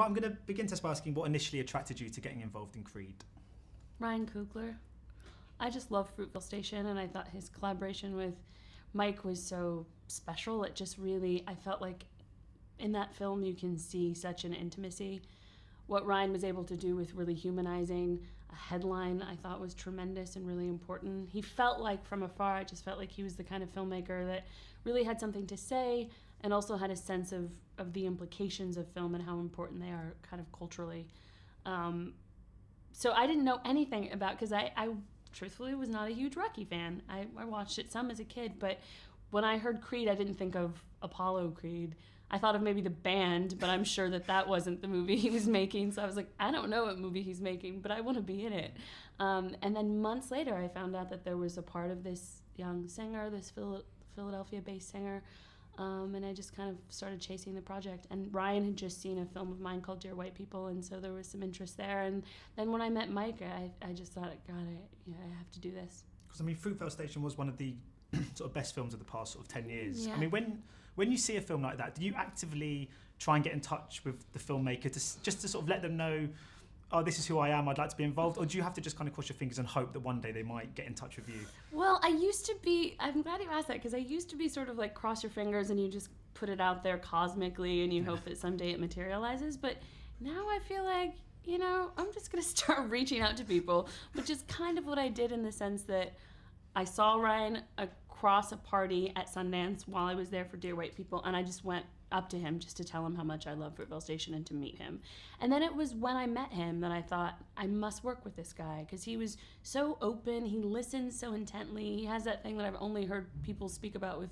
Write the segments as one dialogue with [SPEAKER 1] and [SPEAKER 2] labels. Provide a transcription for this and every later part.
[SPEAKER 1] Right, I'm going to begin by asking what initially attracted you to getting involved in Creed.
[SPEAKER 2] Ryan Coogler. I just love Fruitvale Station, and I thought his collaboration with Mike was so special. It just really, I felt like in that film you can see such an intimacy. What Ryan was able to do with really humanizing a headline, I thought was tremendous and really important. He felt like, from afar, I just felt like he was the kind of filmmaker that really had something to say and also had a sense of the implications of film and how important they are kind of culturally. So I didn't know anything about, because I truthfully was not a huge Rocky fan. I watched it some as a kid, but when I heard Creed, I didn't think of Apollo Creed. I thought of maybe the band, but I'm sure that wasn't the movie he was making. So I was like, I don't know what movie he's making, but I want to be in it. And then months later, I found out that there was a part of this young singer, this Philadelphia-based singer, and I just kind of started chasing the project. And Ryan had just seen a film of mine called Dear White People, and so there was some interest there. And then when I met Mike, I just thought, God, I have to do this.
[SPEAKER 1] Because, I mean, Fruitvale Station was one of the sort of best films of the past sort of 10 years.
[SPEAKER 2] Yeah.
[SPEAKER 1] I mean, when you see a film like that, do you actively try and get in touch with the filmmaker just to sort of let them know, oh, this is who I am, I'd like to be involved? Or do you have to just kind of cross your fingers and hope that one day they might get in touch with you?
[SPEAKER 2] Well, I used to be, I'm glad you asked that, because I used to be sort of like cross your fingers and you just put it out there cosmically and you hope that someday it materializes. But now I feel like, I'm just going to start reaching out to people, which is kind of what I did, in the sense that I saw Ryan across a party at Sundance while I was there for Dear White People, and I just went up to him just to tell him how much I love Fruitvale Station and to meet him. And then it was when I met him that I thought, I must work with this guy, because he was so open, he listens so intently. He has that thing that I've only heard people speak about with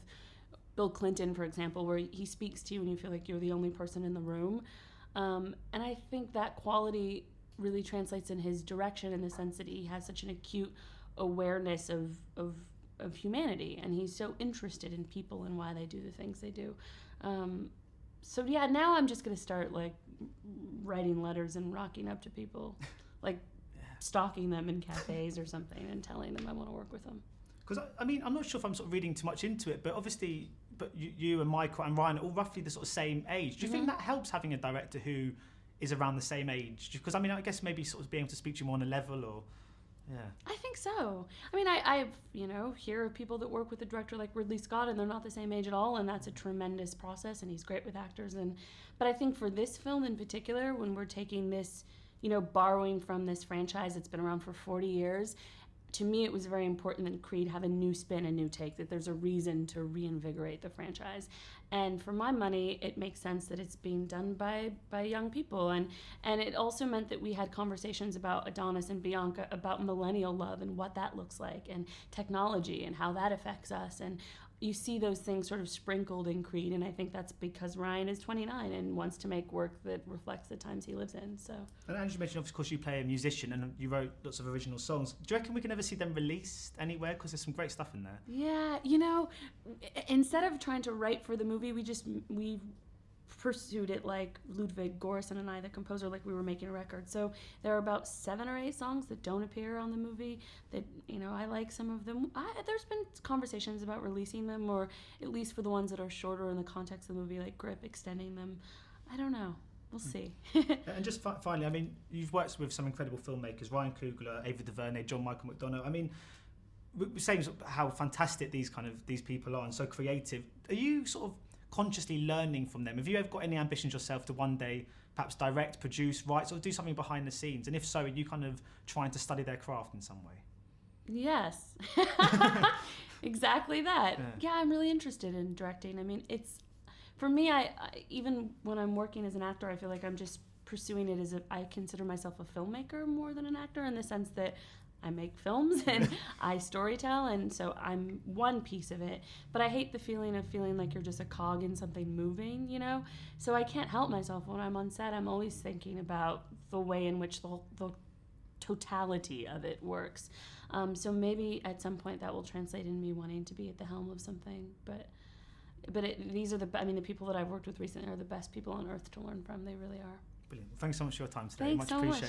[SPEAKER 2] Bill Clinton, for example, where he speaks to you and you feel like you're the only person in the room. And I think that quality really translates in his direction, in the sense that he has such an acute awareness of humanity, and he's so interested in people and why they do the things they do. So yeah, now I'm just gonna start like writing letters and rocking up to people, like stalking them in cafes or something and telling them I want to work with them.
[SPEAKER 1] Because I mean, I'm not sure if I'm sort of reading too much into it, but obviously, you and Michael and Ryan are all roughly the sort of same age. Do you think that helps, having a director who is around the same age? Because I mean, I guess maybe sort of being able to speak to you more on a level, or
[SPEAKER 2] I think so. I mean, I hear of people that work with a director like Ridley Scott, and they're not the same age at all, and that's a tremendous process, and he's great with actors. But I think for this film in particular, when we're taking this, borrowing from this franchise that's been around for 40 years, to me it was very important that Creed have a new spin, a new take, that there's a reason to reinvigorate the franchise. And for my money, it makes sense that it's being done by young people. And it also meant that we had conversations about Adonis and Bianca, about millennial love and what that looks like, and technology and how that affects us. And you see those things sort of sprinkled in Creed, and I think that's because Ryan is 29 and wants to make work that reflects the times he lives in. So. And
[SPEAKER 1] as you mentioned, of course, you play a musician and you wrote lots of original songs. Do you reckon we can ever see them released anywhere? Because there's some great stuff in there.
[SPEAKER 2] Yeah, instead of trying to write for the movie, we pursued it like Ludwig Göransson and I, the composer, like we were making a record. So there are about 7 or 8 songs that don't appear on the movie that, I like some of them. There's been conversations about releasing them, or at least for the ones that are shorter in the context of the movie, like Grip, extending them. I don't know. We'll see.
[SPEAKER 1] And just finally, I mean, you've worked with some incredible filmmakers, Ryan Coogler, Ava DuVernay, John Michael McDonough. I mean, we're saying how fantastic these people are and so creative. Are you sort of consciously learning from them? Have you ever got any ambitions yourself to one day perhaps direct, produce, write, or do something behind the scenes? And if so, are you kind of trying to study their craft in some way?
[SPEAKER 2] Yes. Exactly that. Yeah, I'm really interested in directing. I mean, it's, for me, I even when I'm working as an actor, I feel like I'm just pursuing it as if I consider myself a filmmaker more than an actor, in the sense that I make films and I storytell, and so I'm one piece of it. But I hate the feeling like you're just a cog in something moving, So I can't help myself when I'm on set. I'm always thinking about the way in which the totality of it works. So maybe at some point that will translate in me wanting to be at the helm of something. But these are the people that I've worked with recently are the best people on earth to learn from. They really are.
[SPEAKER 1] Brilliant. Thanks so much for your time today.
[SPEAKER 2] Thanks
[SPEAKER 1] Much
[SPEAKER 2] so
[SPEAKER 1] appreciated.
[SPEAKER 2] Much.